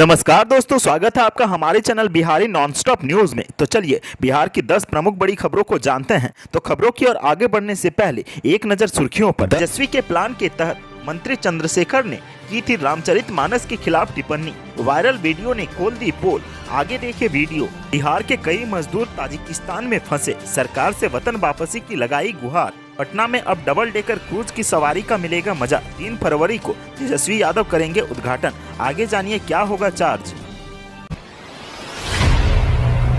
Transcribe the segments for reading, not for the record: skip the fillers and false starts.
नमस्कार दोस्तों, स्वागत है आपका हमारे चैनल बिहारी नॉनस्टॉप न्यूज में। तो चलिए बिहार की 10 प्रमुख बड़ी खबरों को जानते हैं। तो खबरों की ओर आगे बढ़ने से पहले एक नजर सुर्खियों पर। तेजस्वी के प्लान के तहत मंत्री चंद्रशेखर ने की थी रामचरितमानस के खिलाफ टिप्पणी। वायरल वीडियो ने खोल दी पोल, आगे देखे वीडियो। बिहार के कई मजदूर ताजिकिस्तान में फंसे, सरकार से वतन वापसी की लगाई गुहार। पटना में अब डबल डेकर क्रूज की सवारी का मिलेगा मजा। 3 फरवरी को तेजस्वी यादव करेंगे उद्घाटन। आगे जानिए क्या होगा चार्ज।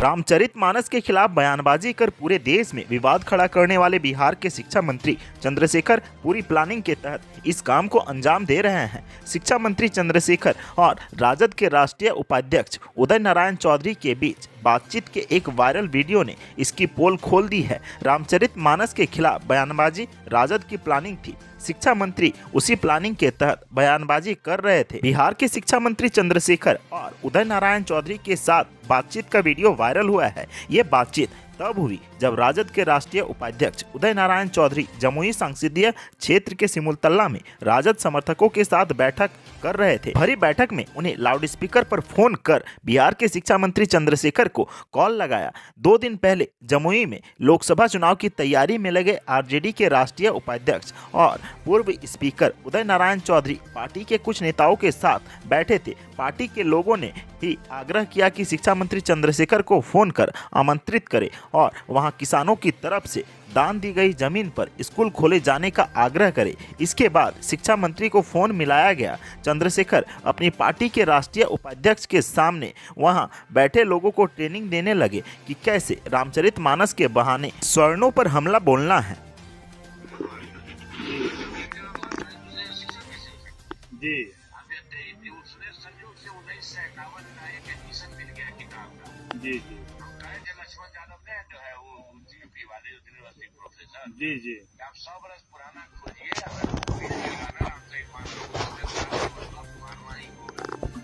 रामचरितमानस के खिलाफ बयानबाजी कर पूरे देश में विवाद खड़ा करने वाले बिहार के शिक्षा मंत्री चंद्रशेखर पूरी प्लानिंग के तहत इस काम को अंजाम दे रहे हैं। शिक्षा मंत्री चंद्रशेखर और राजद के राष्ट्रीय उपाध्यक्ष उदय नारायण चौधरी के बीच बातचीत के एक वायरल वीडियो ने इसकी पोल खोल दी है। रामचरितमानस के खिलाफ बयानबाजी राजद की प्लानिंग थी। शिक्षा मंत्री उसी प्लानिंग के तहत बयानबाजी कर रहे थे। बिहार के शिक्षा मंत्री चंद्रशेखर और उदय नारायण चौधरी के साथ बातचीत का वीडियो वायरल हुआ है। ये बातचीत तब हुई जब राजद के राष्ट्रीय उपाध्यक्ष उदय नारायण चौधरी जमुई संसदीय क्षेत्र के सिमुलतला में राजद समर्थकों के साथ बैठक कर रहे थे। भरी बैठक में उन्हें लाउडस्पीकर पर फोन कर बिहार के शिक्षा मंत्री चंद्रशेखर को कॉल लगाया। 2 दिन पहले जमुई में लोकसभा चुनाव की तैयारी में लगे आरजेडी के राष्ट्रीय उपाध्यक्ष और पूर्व स्पीकर उदय नारायण चौधरी पार्टी के कुछ नेताओं के साथ बैठे थे। पार्टी के लोगों ने ही आग्रह किया कि शिक्षा मंत्री चंद्रशेखर को फोन कर आमंत्रित करे और वहां किसानों की तरफ से दान दी गई जमीन पर स्कूल खोले जाने का आग्रह करे। इसके बाद शिक्षा मंत्री को फोन मिलाया गया। चंद्रशेखर अपनी पार्टी के राष्ट्रीय उपाध्यक्ष के सामने वहां बैठे लोगों को ट्रेनिंग देने लगे कि कैसे रामचरितमानस के बहाने स्वर्णों पर हमला बोलना है। जी जी जी लक्ष्मण यादव ने जो है वो यूपी वाले यूनिवर्सिटी प्रोफेसर जी जी आप 100 बरस पुराना खोजिए, अगर कोई गाना रामचरितमानस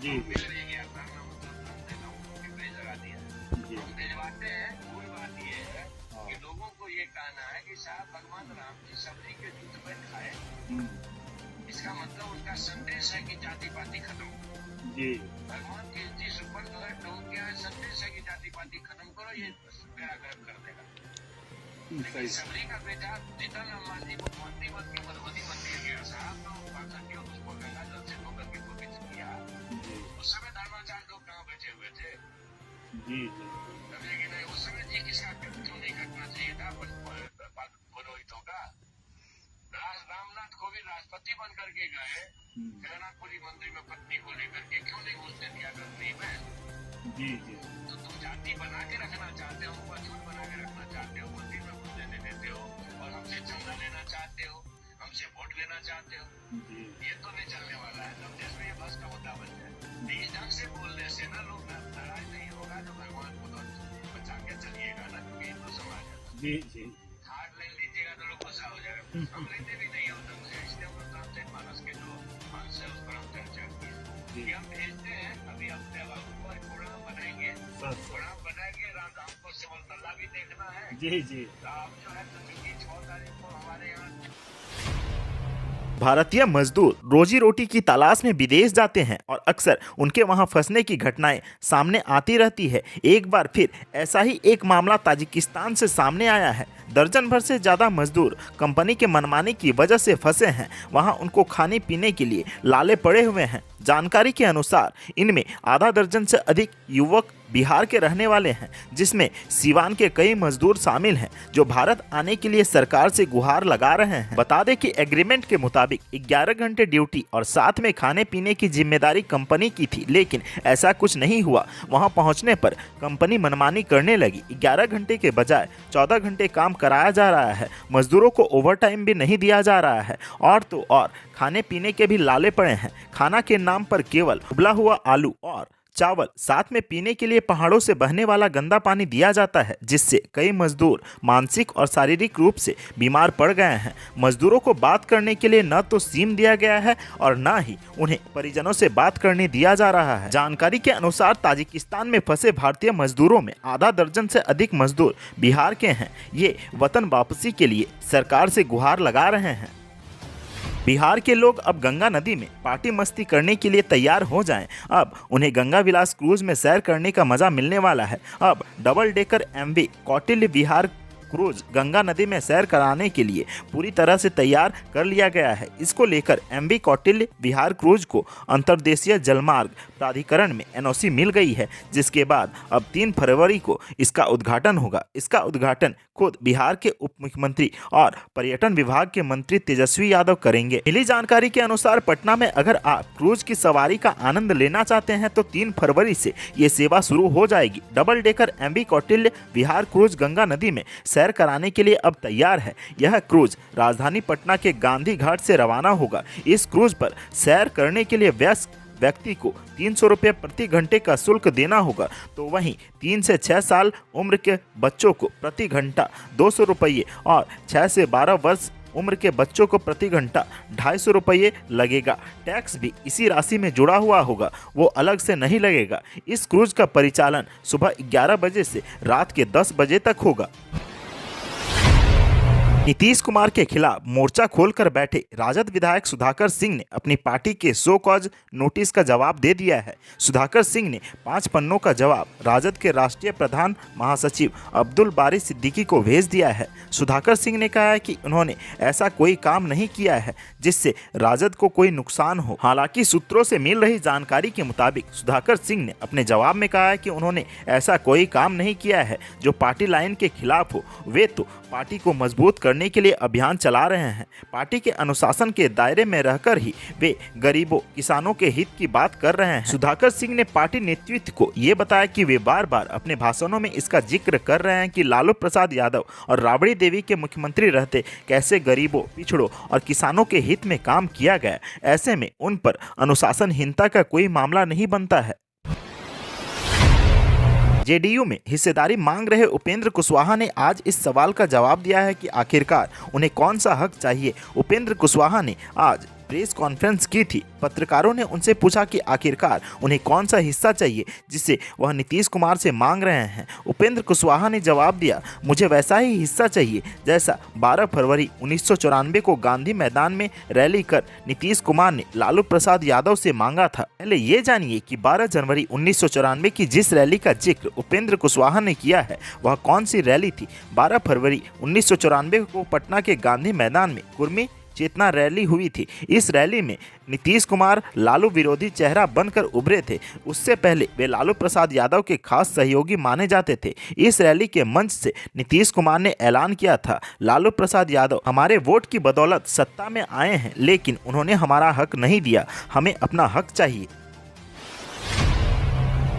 जी मिल नहीं गया था ना, जगा दिया जी हम भिजवाते हैं। कोई बात ये है कि लोगों को ये कहना है कि साहब भगवान राम जी सब्जी के दूध में खाए, इसका मतलब उनका संदेश है कि जाति पाति खत्म। जी भगवान के जिस ऊपर जो है तो क्या संदेश है कि जाति पाति खत्म करो, ये बेड़ा गर्क कर देगा। लेकिन सबरी का बेटा जीतन अंबानी को मंत्री बन के मधुबनी मंदिर गया साहब, तो पाखंडियों ने उसको गंगा जल से धोकर के पवित्र किया। उस समय धर्माचार्य लोग कहाँ बैठे हुए थे? जी लेकिन उस समय जी किसका क्यों नहीं करना चाहिए था पुरोहितों का? रामनाथ कोविंद राष्ट्रपति बन करके गए जगन्नाथपुरी मंदिर में पत्नी को लेकर के, क्यों नहीं घुसने दिया गर्मी में? जी जी तो तुम जाति बना के रखना चाहते हो, अछूत बना के रखना चाहते हो, मंदिर में घुसने नहीं देते हो और हमसे चंदा लेना चाहते हो, हमसे वोट लेना चाहते हो। ये तो नहीं चलने वाला है। तब देश में ये बस का मुद्दा बन जाए। इस ढंग से बोलने से ना लोग नाराज नहीं होगा, जो भगवान को तो बचा के चलिएगा ना, क्योंकि हिंदू समाज है। जी जी हार्ड लाइन लीजिएगा तो लोग गुस्सा हो जाएगा। हम लेते भी नहीं हो ढंग से, इसलिए हम लोग रामचरितमानस के जो अंश है उस पर हम चर्चा की। हम भेजते हैं अभी अपने बाबू को प्रोग्राम बनाएंगे, प्रोग्राम बनाएंगे। रामपुर से सिमुलतला भी देखना है। जी जी तो आप जो है तो 6 तारीख को हमारे यहाँ भारतीय मजदूर रोजी रोटी की तलाश में विदेश जाते हैं और अक्सर उनके वहां फंसने की घटनाएं सामने आती रहती है। एक बार फिर ऐसा ही एक मामला ताजिकिस्तान से सामने आया है। दर्जन भर से ज़्यादा मजदूर कंपनी के मनमानी की वजह से फंसे हैं। वहां उनको खाने पीने के लिए लाले पड़े हुए हैं। जानकारी के अनुसार इनमें आधा दर्जन से अधिक युवक बिहार के रहने वाले हैं, जिसमें सीवान के कई मजदूर शामिल हैं जो भारत आने के लिए सरकार से गुहार लगा रहे हैं। बता दें कि एग्रीमेंट के मुताबिक 11 घंटे ड्यूटी और साथ में खाने पीने की जिम्मेदारी कंपनी की थी, लेकिन ऐसा कुछ नहीं हुआ। वहां पहुंचने पर कंपनी मनमानी करने लगी। 11 घंटे के बजाय 14 घंटे काम कराया जा रहा है। मजदूरों को ओवरटाइम भी नहीं दिया जा रहा है और तो और खाने पीने के भी लाले पड़े हैं। खाना के नाम पर केवल उबला हुआ आलू और चावल, साथ में पीने के लिए पहाड़ों से बहने वाला गंदा पानी दिया जाता है, जिससे कई मजदूर मानसिक और शारीरिक रूप से बीमार पड़ गए हैं। मजदूरों को बात करने के लिए न तो सिम दिया गया है और न ही उन्हें परिजनों से बात करने दिया जा रहा है। जानकारी के अनुसार ताजिकिस्तान में फंसे भारतीय मजदूरों में आधा दर्जन से अधिक मजदूर बिहार के हैं। ये वतन वापसी के लिए सरकार से गुहार लगा रहे हैं। बिहार के लोग अब गंगा नदी में पार्टी मस्ती करने के लिए तैयार हो जाएं। अब उन्हें गंगा विलास क्रूज में सैर करने का मजा मिलने वाला है। अब डबल डेकर एमवी कौटिल्य विहार क्रूज गंगा नदी में सैर कराने के लिए पूरी तरह से तैयार कर लिया गया है। इसको लेकर एमवी कौटिल्य विहार क्रूज को अंतर्देशीय जलमार्ग प्राधिकरण में एनओसी मिल गई है, जिसके बाद अब 3 फरवरी को इसका उद्घाटन होगा। इसका उद्घाटन खुद बिहार के उप मुख्यमंत्री और पर्यटन विभाग के मंत्री तेजस्वी यादव करेंगे। मिली जानकारी के अनुसार पटना में अगर आप क्रूज की सवारी का आनंद लेना चाहते हैं तो 3 फरवरी से ये सेवा शुरू हो जाएगी। डबल डेकर एमवी कौटिल्य विहार क्रूज गंगा नदी में सैर कराने के लिए अब तैयार है। यह क्रूज राजधानी पटना के गांधी घाट से रवाना होगा। इस क्रूज पर सैर करने के लिए वयस्क व्यक्ति को 300 रुपये प्रति घंटे का शुल्क देना होगा, तो वहीं 3 से 6 साल उम्र के बच्चों को प्रति घंटा 200 रुपये और 6 से 12 वर्ष उम्र के बच्चों को प्रति घंटा 250 रुपये लगेगा। टैक्स भी इसी राशि में जुड़ा हुआ होगा, वो अलग से नहीं लगेगा। इस क्रूज का परिचालन सुबह 11 बजे से रात के 10 बजे तक होगा। नीतीश कुमार के खिलाफ मोर्चा खोलकर बैठे राजद विधायक सुधाकर सिंह ने अपनी पार्टी के शो कॉज नोटिस का जवाब दे दिया है। सुधाकर सिंह ने 5 पन्नों का जवाब राजद के राष्ट्रीय प्रधान महासचिव अब्दुल बारी सिद्दीकी को भेज दिया है। सुधाकर सिंह ने कहा है कि उन्होंने ऐसा कोई काम नहीं किया है जिससे राजद को कोई नुकसान हो। हालांकि सूत्रों से मिल रही जानकारी के मुताबिक सुधाकर सिंह ने अपने जवाब में कहा है कि उन्होंने ऐसा कोई काम नहीं किया है जो पार्टी लाइन के खिलाफ हो। वे तो पार्टी को मजबूत करने के लिए अभियान चला रहे हैं। पार्टी के अनुशासन के दायरे में रहकर ही वे गरीबों किसानों के हित की बात कर रहे हैं। सुधाकर सिंह ने पार्टी नेतृत्व को ये बताया कि वे बार बार अपने भाषणों में इसका जिक्र कर रहे हैं कि लालू प्रसाद यादव और राबड़ी देवी के मुख्यमंत्री रहते कैसे गरीबों, पिछड़ों और किसानों के हित में काम किया गया। ऐसे में उन पर अनुशासनहीनता का कोई मामला नहीं बनता है। जेडीयू में हिस्सेदारी मांग रहे उपेंद्र कुशवाहा ने आज इस सवाल का जवाब दिया है कि आखिरकार उन्हें कौन सा हक चाहिए। उपेंद्र कुशवाहा ने आज प्रेस कॉन्फ्रेंस की थी। पत्रकारों ने उनसे पूछा कि आखिरकार उन्हें कौन सा हिस्सा चाहिए जिसे वह नीतीश कुमार से मांग रहे हैं। उपेंद्र कुशवाहा ने जवाब दिया, मुझे वैसा ही हिस्सा चाहिए जैसा 12 फरवरी 1994 को गांधी मैदान में रैली कर नीतीश कुमार ने लालू प्रसाद यादव से मांगा था। पहले ये जानिए कि 12 जनवरी 1994 की जिस रैली का जिक्र उपेंद्र कुशवाहा ने किया है वह कौन सी रैली थी। 12 फरवरी 1994 को पटना के गांधी मैदान में कुर्मी चेतना रैली हुई थी। इस रैली में नीतीश कुमार लालू विरोधी चेहरा बनकर उभरे थे। उससे पहले वे लालू प्रसाद यादव के खास सहयोगी माने जाते थे। इस रैली के मंच से नीतीश कुमार ने ऐलान किया था, लालू प्रसाद यादव हमारे वोट की बदौलत सत्ता में आए हैं, लेकिन उन्होंने हमारा हक नहीं दिया, हमें अपना हक चाहिए।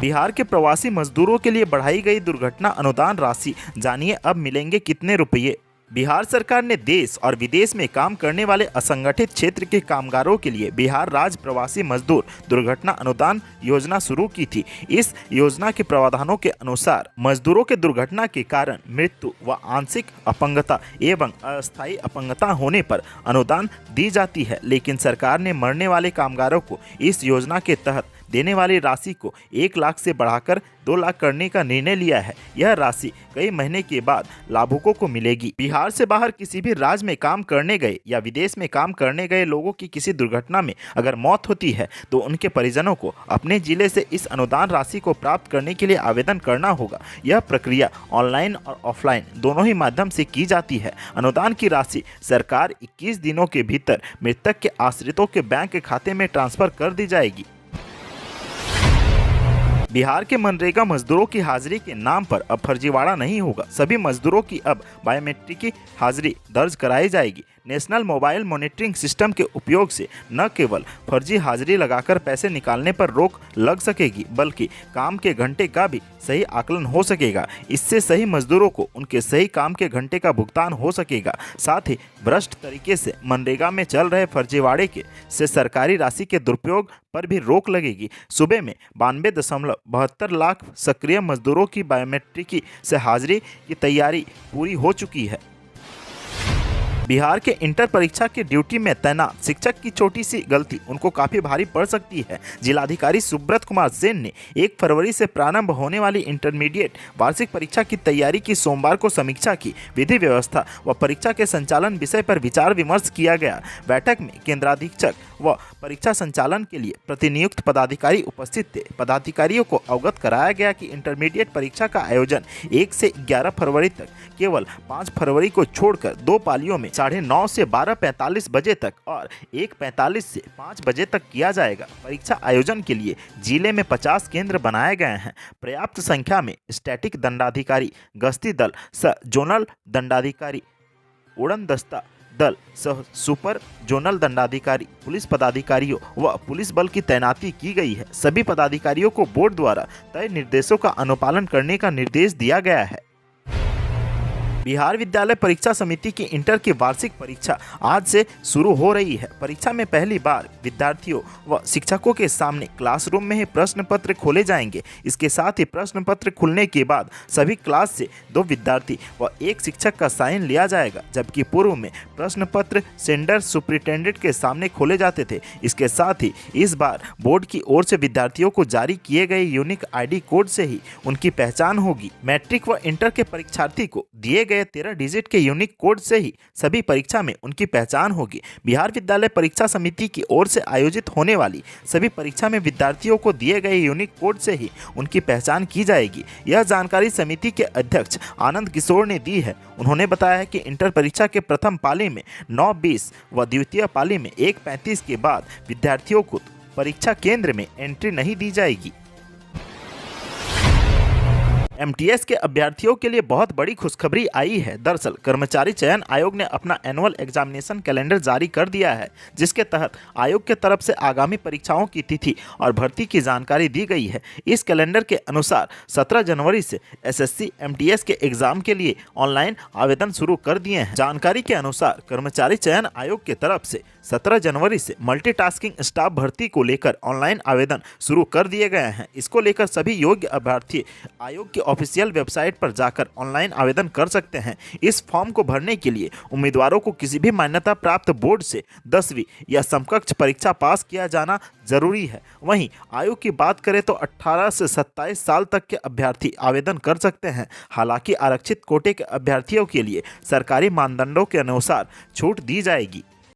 बिहार के प्रवासी मजदूरों के लिए बढ़ाई गई दुर्घटना अनुदान राशि, जानिए अब मिलेंगे कितने रुपये। बिहार सरकार ने देश और विदेश में काम करने वाले असंगठित क्षेत्र के कामगारों के लिए बिहार राज्य प्रवासी मजदूर दुर्घटना अनुदान योजना शुरू की थी। इस योजना के प्रावधानों के अनुसार मजदूरों के दुर्घटना के कारण मृत्यु व आंशिक अपंगता एवं अस्थायी अपंगता होने पर अनुदान दी जाती है, लेकिन सरकार ने मरने वाले कामगारों को इस योजना के तहत देने वाली राशि को 1 लाख से बढ़ाकर 2 लाख करने का निर्णय लिया है। यह राशि कई महीने के बाद लाभुकों को मिलेगी। बिहार से बाहर किसी भी राज्य में काम करने गए या विदेश में काम करने गए लोगों की किसी दुर्घटना में अगर मौत होती है तो उनके परिजनों को अपने जिले से इस अनुदान राशि को प्राप्त करने के लिए आवेदन करना होगा। यह प्रक्रिया ऑनलाइन और ऑफलाइन दोनों ही माध्यम से की जाती है। अनुदान की राशि सरकार 21 दिनों के भीतर मृतक के आश्रितों के बैंक खाते में ट्रांसफर कर दी जाएगी। बिहार के मनरेगा मजदूरों की हाजिरी के नाम पर अब फर्जीवाड़ा नहीं होगा। सभी मजदूरों की अब बायोमेट्रिक हाजिरी दर्ज कराई जाएगी। नेशनल मोबाइल मॉनिटरिंग सिस्टम के उपयोग से न केवल फर्जी हाजिरी लगाकर पैसे निकालने पर रोक लग सकेगी, बल्कि काम के घंटे का भी सही आकलन हो सकेगा। इससे सही मजदूरों को उनके सही काम के घंटे का भुगतान हो सकेगा। साथ ही भ्रष्ट तरीके से मनरेगा में चल रहे फर्जीवाड़े से सरकारी राशि के दुरुपयोग पर भी रोक लगेगी। सूबे में 92.72 लाख सक्रिय मजदूरों की बायोमेट्रिक से हाजिरी की तैयारी पूरी हो चुकी है। बिहार के इंटर परीक्षा की ड्यूटी में तैनात शिक्षक की छोटी सी गलती उनको काफी भारी पड़ सकती है। जिलाधिकारी सुब्रत कुमार सेन ने 1 फरवरी से प्रारंभ होने वाली इंटरमीडिएट वार्षिक परीक्षा की तैयारी की सोमवार को समीक्षा की। विधि व्यवस्था व परीक्षा के संचालन विषय पर विचार विमर्श किया गया। बैठक में केंद्राधीक्षक व परीक्षा संचालन के लिए प्रतिनियुक्त पदाधिकारी उपस्थित थे। पदाधिकारियों को अवगत कराया गया कि इंटरमीडिएट परीक्षा का आयोजन 1 से 11 फरवरी तक केवल 5 फरवरी को छोड़कर 2 पालियों में 9:30 से 12:45 बजे तक और 1:45 से 5 बजे तक किया जाएगा। परीक्षा आयोजन के लिए जिले में 50 केंद्र बनाए गए हैं। पर्याप्त संख्या में स्टैटिक दंडाधिकारी, गश्ती दल, जोनल दंडाधिकारी, उड़न दस्ता दल सह सुपर जोनल दंडाधिकारी, पुलिस पदाधिकारियों व पुलिस बल की तैनाती की गई है। सभी पदाधिकारियों को बोर्ड द्वारा तय निर्देशों का अनुपालन करने का निर्देश दिया गया है। बिहार विद्यालय परीक्षा समिति की इंटर की वार्षिक परीक्षा आज से शुरू हो रही है। परीक्षा में पहली बार विद्यार्थियों व शिक्षकों के सामने क्लासरूम में ही प्रश्न पत्र खोले जाएंगे। इसके साथ ही प्रश्न पत्र खुलने के बाद सभी क्लास से 2 विद्यार्थी व 1 शिक्षक का साइन लिया जाएगा, जबकि पूर्व में प्रश्न पत्र सेंडर सुपरिटेंडेंट के सामने खोले जाते थे। इसके साथ ही इस बार बोर्ड की ओर से विद्यार्थियों को जारी किए गए यूनिक ID कोड से ही उनकी पहचान होगी। मैट्रिक व इंटर के परीक्षार्थी को दिए गए 13 डिजिट के यूनिक कोड से ही सभी परीक्षा में उनकी पहचान होगी। बिहार विद्यालय परीक्षा समिति की ओर से आयोजित होने वाली सभी परीक्षा में विद्यार्थियों को दिए गए यूनिक कोड से ही उनकी पहचान की जाएगी। यह जानकारी समिति के अध्यक्ष आनंद किशोर ने दी है। उन्होंने बताया कि इंटर परीक्षा के प्रथम पाली में 9:20 व द्वितीय पाली में 1:35 के बाद विद्यार्थियों को परीक्षा केंद्र में एंट्री नहीं दी जाएगी। MTS के अभ्यर्थियों के लिए बहुत बड़ी खुशखबरी आई है। दरअसल कर्मचारी चयन आयोग ने अपना एनुअल एग्जामिनेशन कैलेंडर जारी कर दिया है, जिसके तहत आयोग के तरफ से आगामी परीक्षाओं की तिथि और भर्ती की जानकारी दी गई है। इस कैलेंडर के अनुसार 17 जनवरी से SSC MTS के एग्जाम के लिए ऑनलाइन आवेदन शुरू कर दिए हैं। जानकारी के अनुसार कर्मचारी चयन आयोग की तरफ से 17 जनवरी से मल्टीटास्किंग स्टाफ भर्ती को लेकर ऑनलाइन आवेदन शुरू कर दिए गए हैं। इसको लेकर सभी योग्य अभ्यर्थी आयोग की ऑफिशियल वेबसाइट पर जाकर ऑनलाइन आवेदन कर सकते हैं। इस फॉर्म को भरने के लिए उम्मीदवारों को किसी भी मान्यता प्राप्त बोर्ड से 10वीं या समकक्ष परीक्षा पास किया जाना जरूरी है। वहीं आयु की बात करें तो 18 से 27 साल तक के अभ्यर्थी आवेदन कर सकते हैं। हालांकि आरक्षित कोटे के अभ्यर्थियों के लिए सरकारी मानदंडों के अनुसार छूट दी जाएगी।